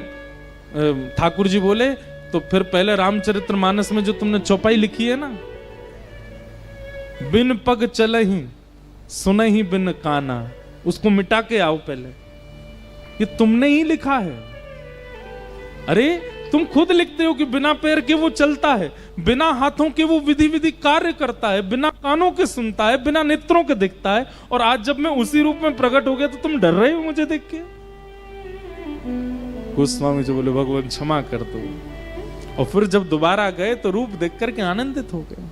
ठाकुर जी बोले तो फिर पहले रामचरितमानस में जो तुमने चौपाई लिखी है ना, बिन पग चलहि सुनहि बिन काना, उसको मिटा के आओ पहले, ये तुमने ही लिखा है। अरे तुम खुद लिखते हो कि बिना पैर के वो चलता है, बिना हाथों के वो विधि विधि कार्य करता है, बिना कानों के सुनता है, बिना नेत्रों के दिखता है, और आज जब मैं उसी रूप में प्रकट हो गया तो तुम डर रहे हो मुझे देख के। गोस्वामी जी बोले भगवान क्षमा कर दो, और फिर जब दोबारा गए तो रूप देख करके आनंदित हो गए।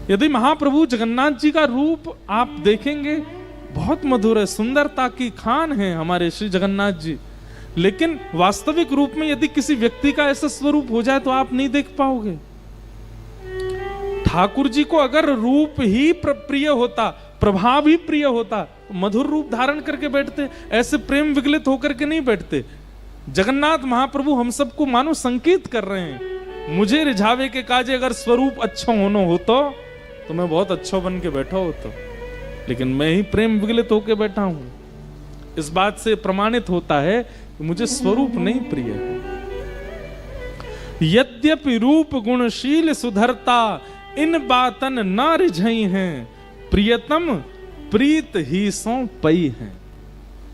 यदि महाप्रभु जगन्नाथ जी का रूप आप देखेंगे बहुत मधुर है, सुंदरता की खान है हमारे श्री जगन्नाथ जी, लेकिन वास्तविक रूप में यदि किसी व्यक्ति का ऐसा स्वरूप हो जाए तो आप नहीं देख पाओगे। ठाकुर जी को अगर रूप ही प्रिय होता, प्रभाव ही प्रिय होता, तो मधुर रूप धारण करके बैठते, ऐसे प्रेम विगलित होकर के नहीं बैठते। जगन्नाथ महाप्रभु हम सबको मानो संकेत कर रहे हैं, मुझे रिझावे के काजे अगर स्वरूप अच्छा होना हो तो मैं बहुत अच्छा बन के बैठा हो तो, लेकिन मैं ही प्रेम विगलित होके बैठा हूं। इस बात से प्रमाणित होता है कि मुझे स्वरूप नहीं प्रिय है। यद्यपि रूप गुणशील सुधरता, इन बातन न रिझई हैं, प्रियतम प्रीत ही सो पई हैं।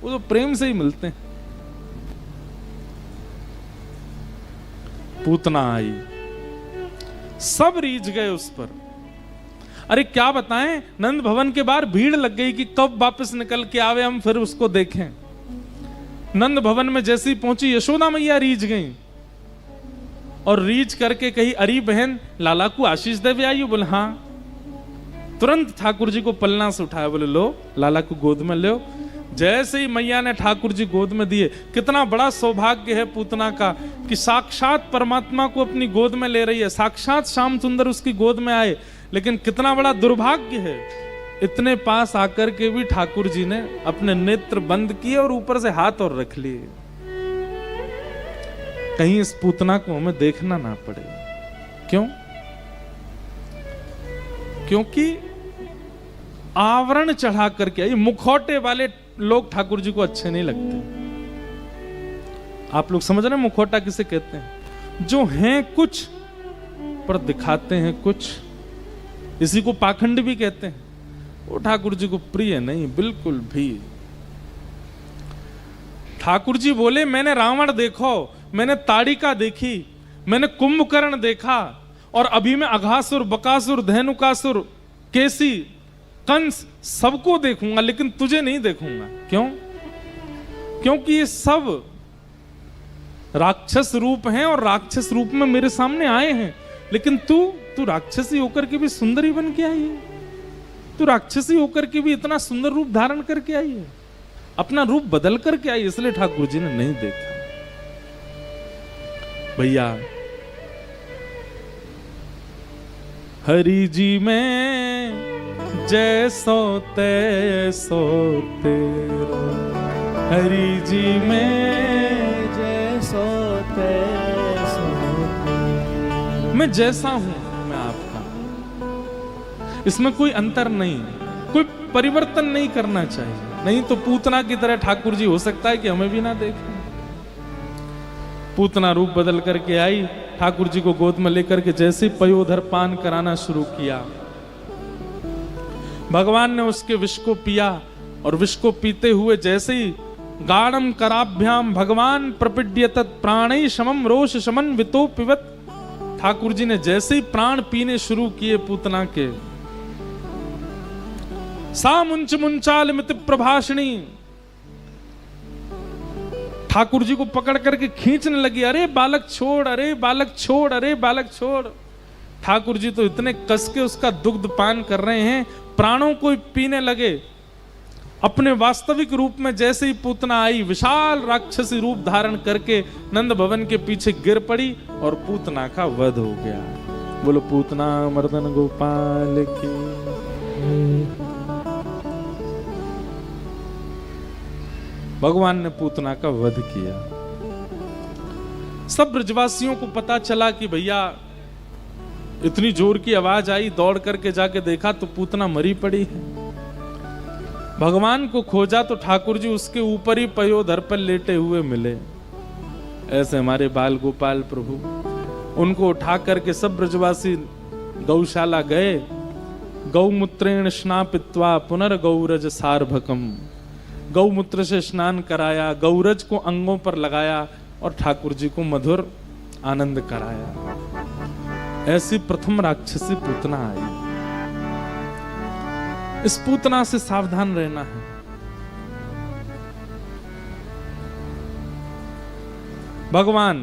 वो तो प्रेम से ही मिलते हैं। पूतना आई, सब रीझ गए उस पर। अरे क्या बताएं, नंद भवन के बाहर भीड़ लग गई कि कब वापस निकल के आवे, हम फिर उसको देखें। नंद भवन में जैसी पहुंची यशोदा मैया रीझ गई, और रीझ करके कही अरी बहन लाला को आशीष देवे आई हो। बोले हाँ। तुरंत ठाकुर जी को पलना से उठाया, बोले लो लाला को गोद में लो। जैसे ही मैया ने ठाकुर जी गोद में दिए, कितना बड़ा सौभाग्य है पूतना का कि साक्षात परमात्मा को अपनी गोद में ले रही है, साक्षात श्याम सुंदर उसकी गोद में आए। लेकिन कितना बड़ा दुर्भाग्य है, इतने पास आकर के भी ठाकुर जी ने अपने नेत्र बंद किए और ऊपर से हाथ और रख लिए, कहीं इस पूतना को हमें देखना ना पड़े। क्यों? क्योंकि आवरण चढ़ा करके, ये मुखौटे वाले लोग ठाकुर जी को अच्छे नहीं लगते। आप लोग समझ रहे हैं मुखौटा किसे कहते हैं? जो हैं कुछ पर दिखाते हैं कुछ, इसी को पाखंड भी कहते हैं। वो ठाकुर जी को प्रिय नहीं बिल्कुल भी। ठाकुर जी बोले मैंने रावण देखो, मैंने ताड़िका देखी, मैंने कुंभकर्ण देखा, और अभी मैं अघासुर, बकासुर, धेनुकासुर, केसी, कंस सबको देखूंगा, लेकिन तुझे नहीं देखूंगा। क्यों? क्योंकि ये सब राक्षस रूप हैं और राक्षस रूप में मेरे सामने आए हैं, लेकिन तू राक्षसी होकर के भी सुंदरी बन के आई है, तू राक्षसी होकर के भी इतना सुंदर रूप धारण करके आई है, अपना रूप बदल करके आई, इसलिए ठाकुर जी ने नहीं देखा। भैया हरि जी में जैसो तैसो तेरा, हरि जी में जैसो तैसो मैं जैसा हूं मैं आपका, इसमें कोई अंतर नहीं, कोई परिवर्तन नहीं करना चाहिए। नहीं तो पूतना की तरह ठाकुर जी हो सकता है कि हमें भी ना देखें। पूतना रूप बदल करके आई, ठाकुर जी को गोद में लेकर के जैसे पयोधर पान कराना शुरू किया, भगवान ने उसके विष को पिया और विष को पीते हुए जैसे ही गाढ़म कराभ्याम भगवान प्रपिड्यत प्राणै शमम रोष शमन वितो पिबत, ठाकुर जी ने जैसे ही प्राण पीने शुरू किए पूतना के, सा मुंच मुंचाल मित प्रभाषणी, ठाकुर जी को पकड़ करके खींचने लगी, अरे बालक छोड़, अरे बालक छोड़, अरे बालक छोड़। ठाकुर जी तो इतने कस के उसका दुग्ध पान कर रहे हैं, प्राणों को पीने लगे। अपने वास्तविक रूप में जैसे ही पूतना आई, विशाल राक्षसी रूप धारण करके नंद भवन के पीछे गिर पड़ी और पूतना का वध हो गया। बोलो पूतना मर्दन गोपाल की। भगवान ने पूतना का वध किया। सब ब्रजवासियों को पता चला कि भैया इतनी जोर की आवाज आई, दौड़ करके जाके देखा तो पूतना मरी पड़ी है। भगवान को खोजा तो ठाकुर जी उसके ऊपर ही पयोधर पर लेटे हुए मिले। ऐसे हमारे बाल गोपाल प्रभु, उनको उठा करके सब ब्रजवासी गौशाला गए। गौमूत्रेण स्नापित्वा पुनर्गौरज सार्भकम, गौमूत्र से स्नान कराया, गौरज को अंगों पर लगाया और ठाकुर जी को मधुर आनंद कराया। ऐसी प्रथम राक्षसी पूतना आई। इस पूतना से सावधान रहना है। भगवान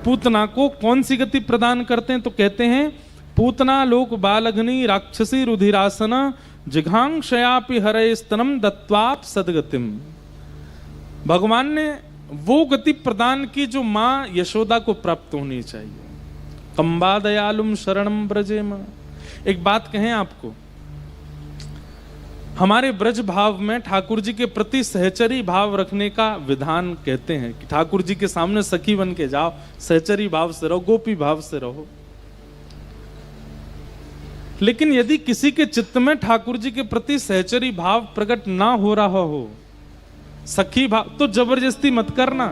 पूतना को कौन सी गति प्रदान करते हैं? तो कहते हैं पूतना लोक बालग्नि राक्षसी रुधिरासना जिघांक्षयापि हरे स्तनम दत्वाप सदगतिम। भगवान ने वो गति प्रदान की जो मां यशोदा को प्राप्त होनी चाहिए। कंबा दयालुम शरणम ब्रजेम। एक बात कहें आपको, हमारे ब्रज भाव में ठाकुर जी के प्रति सहचरी भाव रखने का विधान कहते हैं कि ठाकुर जी के सामने सखी बन के जाओ, सहचरी भाव से रहो, गोपी भाव से रहो। लेकिन यदि किसी के चित्त में ठाकुर जी के प्रति सहचरी भाव प्रकट ना हो रहा हो, सखी भाव, तो जबरदस्ती मत करना।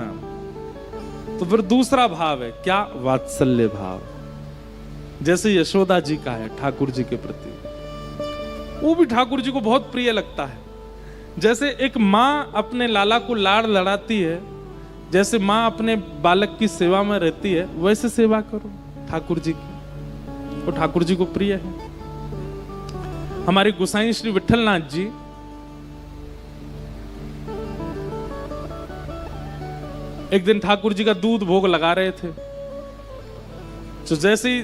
तो फिर दूसरा भाव है क्या? वात्सल्य भाव, जैसे यशोदा जी का है ठाकुर जी के प्रति, वो भी ठाकुर जी को बहुत प्रिय लगता है। जैसे एक माँ अपने लाला को लाड़ लड़ाती है, जैसे माँ अपने बालक की सेवा में रहती है, वैसे सेवा करो ठाकुर जी की, वो ठाकुर जी को प्रिय है। हमारे गोसाई श्री विठलनाथ जी एक दिन ठाकुर जी का दूध भोग लगा रहे थे, तो जैसे ही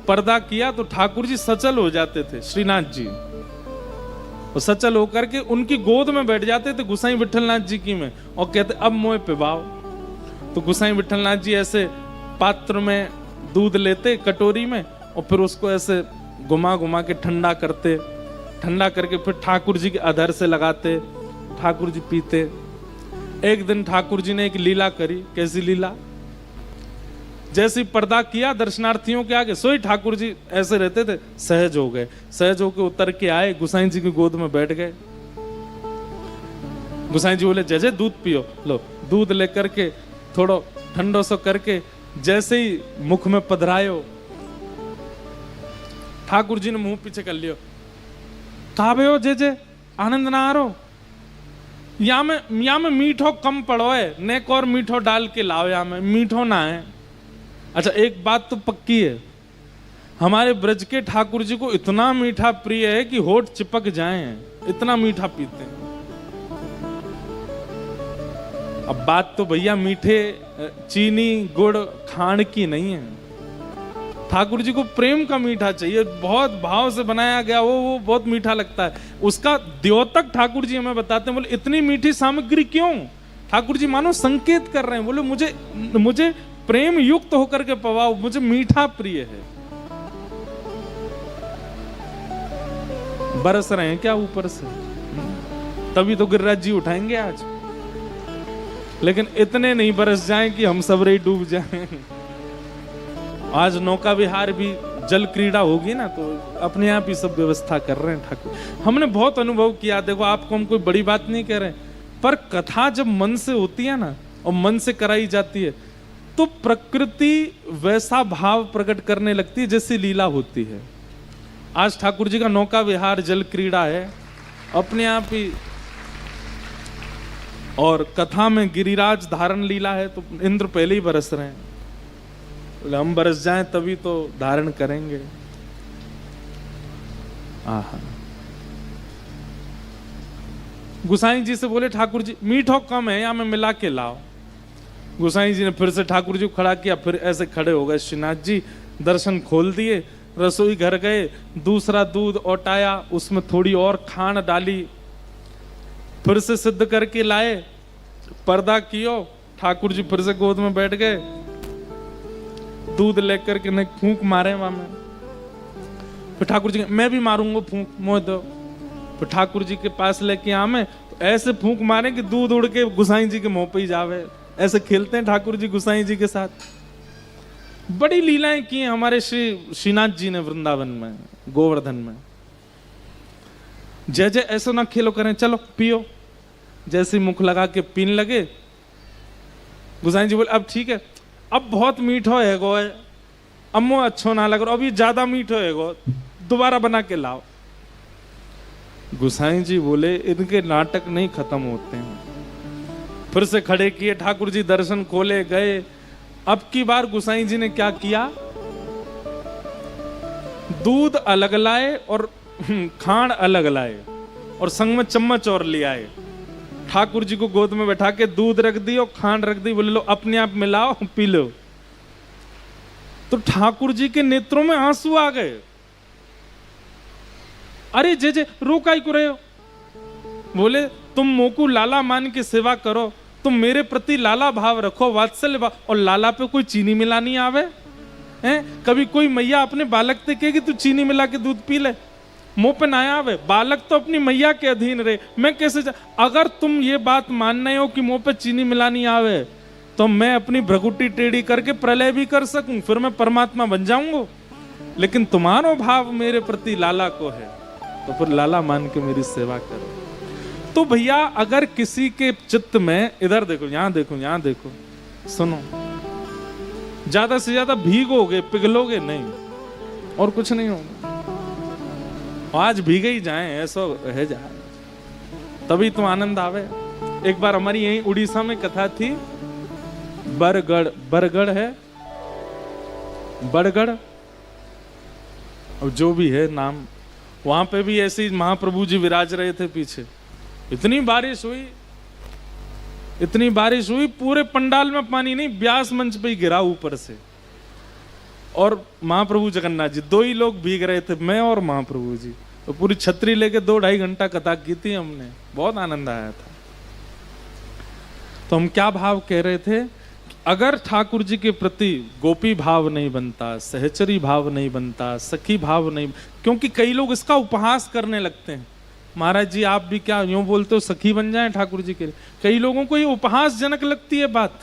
पर्दा किया तो ठाकुर जी सचल हो जाते थे, श्रीनाथ जी, और सचल होकर के उनकी गोद में बैठ जाते थे गोसाई विठलनाथ जी की में, और कहते अब मोह पिबाओ। तो गोसाई विठलनाथ जी ऐसे पात्र में दूध लेते कटोरी में, और फिर उसको ऐसे घुमा घुमा के ठंडा करते, ठंडा करके फिर ठाकुर जी के अधर से लगाते, ठाकुर जी पीते। एक दिन ठाकुर जी ने एक लीला करी। कैसी लीला? जैसे ही पर्दा किया दर्शनार्थियों के आगे, सोई ठाकुर जी ऐसे रहते थे, सहज हो गए, सहज होके उतर के आए, गोसाई जी की गोद में बैठ गए। गोसाई जी बोले जय जय दूध पियो। लो दूध लेकर के थोड़ा ठंडो सो करके जैसे ही मुख में पधरायो, ठाकुर जी ने मुंह पीछे कर लियो। काबे हो जे जे आनंद ना आ रो, या में मीठो कम पड़ो है, नेक और मीठो डाल के लाओ, या में मीठो ना है। अच्छा एक बात तो पक्की है, हमारे ब्रज के ठाकुर जी को इतना मीठा प्रिय है कि होठ चिपक जाएं, इतना मीठा पीते हैं। अब बात तो भैया मीठे चीनी गुड़ खांड की नहीं है, ठाकुर जी को प्रेम का मीठा चाहिए, बहुत भाव से बनाया गया वो बहुत मीठा लगता है। उसका द्योतक ठाकुर जी हमें बताते हैं। बोले इतनी मीठी सामग्री क्यों? ठाकुर जी मानो संकेत कर रहे हैं, बोले मुझे प्रेम युक्त होकर के पवाओ, मुझे मीठा प्रिय है। बरस रहे हैं क्या ऊपर से? तभी तो गिरिराज जी उठाएंगे आज, लेकिन इतने नहीं बरस जाएं कि हम सब रे डूब जाएं। आज नौका विहार भी जल क्रीड़ा होगी ना, तो अपने आप ही सब व्यवस्था कर रहे हैं ठाकुर। हमने बहुत अनुभव किया। देखो, आपको हम कोई बड़ी बात नहीं कह रहे, पर कथा जब मन से होती है ना और मन से कराई जाती है, तो प्रकृति वैसा भाव प्रकट करने लगती है जैसी लीला होती है। आज ठाकुर जी का नौका विहार जल क्रीड़ा है अपने आप ही, और कथा में गिरिराज धारण लीला है, तो इंद्र पहले ही बरस रहे हैं। हम बरस जाएं तभी तो धारण करेंगे। आहा। गुसाई जी से बोले ठाकुर जी मीठो कम है या मैं मिला के लाओ। गुसाई जी ने फिर से ठाकुर जी को खड़ा किया, फिर ऐसे खड़े हो गए श्रीनाथ जी, दर्शन खोल दिए, रसोई घर गए, दूसरा दूध औटाया, उसमें थोड़ी और खांड डाली, फिर से सिद्ध करके लाए, पर्दा कियो, ठाकुर जी फिर से गोद में बैठ गए, दूध लेकर के नहीं फूंक मारे वहां में। फिर ठाकुर जी मैं भी मारूंगा फूंक, मोह दो। फिर ठाकुर जी के पास लेके आमे, तो ऐसे फूंक मारे कि दूध उड़ के गुसाई जी के मुंह पे ही जावे। ऐसे खेलते हैं ठाकुर जी गुसाई जी के साथ। बड़ी लीलाएं की हैं हमारे श्रीनाथ जी ने वृंदावन में, गोवर्धन में। जय जय ऐसा ना खेलो करें, चलो पियो। जैसे मुख लगा के पीने लगे, गुसाई जी बोले अब ठीक है, अब बहुत मीठो है गो, अम्मो अच्छो ना लग रहा, अभी ज्यादा मीठो है गो, दोबारा बना के लाओ। गुसाई जी बोले इनके नाटक नहीं खत्म होते हैं। फिर से खड़े किए, ठाकुर जी दर्शन खोले गए। अब की बार गुसाई जी ने क्या किया, दूध अलग लाए और खांड अलग लाए, और संग में चम्मच और ले आए। ठाकुर जी को गोद में बैठा के दूध रख दी और खांड रख दी, बोले लो अपने आप मिलाओ पी लो। तो ठाकुर जी के नेत्रों में आंसू आ गए। अरे जे जे रोकाई को रहे हो, बोले तुम मोकू लाला मान के सेवा करो, तुम मेरे प्रति लाला भाव रखो, वात्सल्य भाव, और लाला पे कोई चीनी मिलानी आवे हैं? कभी कोई मैया अपने बालक से कहेगी तू चीनी मिला के दूध पी ले, मुंह पे ना आवे। बालक तो अपनी मैया के अधीन रहे, मैं कैसे अगर तुम ये बात मानने हो कि मुंह पे चीनी मिलानी आवे, तो मैं अपनी भ्रगुटी टेढ़ी करके प्रलय भी कर सकूं, फिर मैं परमात्मा बन जाऊंगा। लेकिन तुम्हारा भाव मेरे प्रति लाला को है, तो फिर लाला मान के मेरी सेवा करो। तो भैया अगर किसी के चित्त में, इधर देखो, यहां देखो, यहां देखो, सुनो, ज्यादा से ज्यादा भीगोगे, पिघलोगे नहीं, और कुछ नहीं होगा। आज भीगे ही जाए, ऐसा रह जाए, तभी तो आनंद आवे। एक बार हमारी यहीं उड़ीसा में कथा थी, बरगढ़, बरगढ़ है, बरगढ़, और जो भी है नाम, वहां पे भी ऐसे ही महाप्रभु जी विराज रहे थे पीछे। इतनी बारिश हुई, इतनी बारिश हुई, पूरे पंडाल में पानी नहीं, व्यास मंच पे ही गिरा ऊपर से। और महाप्रभु जगन्नाथ जी, दो ही लोग भीग रहे थे, मैं और महाप्रभु जी। तो पूरी छतरी लेके 2-2.5 घंटा कथा की थी हमने, बहुत आनंद आया था। तो हम क्या भाव कह रहे थे, अगर ठाकुर जी के प्रति गोपी भाव नहीं बनता, सहचरी भाव नहीं बनता, सखी भाव नहीं, क्योंकि कई लोग इसका उपहास करने लगते हैं। महाराज जी आप भी क्या यूं बोलते हो सखी बन जाएं ठाकुर जी के लिए, कई लोगों को ये उपहासजनक लगती है बात।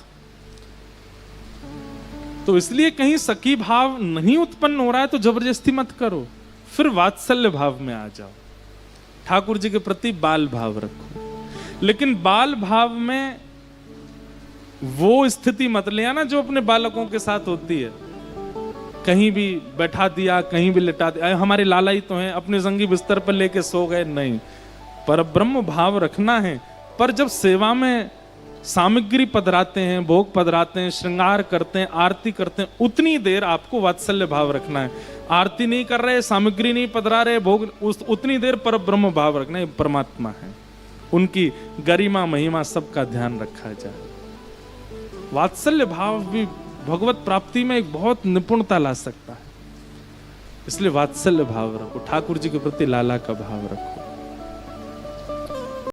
तो इसलिए कहीं सखी भाव नहीं उत्पन्न हो रहा है तो जबरदस्ती मत करो, फिर वात्सल्य भाव में आ जाओ, ठाकुर जी के प्रति बाल भाव रखो। लेकिन बाल भाव में वो स्थिति मत ले आना जो अपने बालकों के साथ होती है, कहीं भी बैठा दिया, कहीं भी लिटा दिया, हमारे लाला ही तो हैं, अपने जंगी बिस्तर पर लेके सो गए, नहीं। पर ब्रह्म भाव रखना है। पर जब सेवा में सामग्री पधराते हैं, भोग पधराते हैं, श्रृंगार करते हैं, आरती करते हैं, उतनी देर आपको वात्सल्य भाव रखना है। आरती नहीं कर रहे, सामग्री नहीं पधरा रहे, भोग, उतनी देर पर ब्रह्म भाव रखना है, परमात्मा है, उनकी गरिमा महिमा सबका ध्यान रखा जाए। वात्सल्य भाव भी भगवत प्राप्ति में एक बहुत निपुणता ला सकता है। इसलिए वात्सल्य भाव रखो, ठाकुर जी के प्रति लाला का भाव रखो।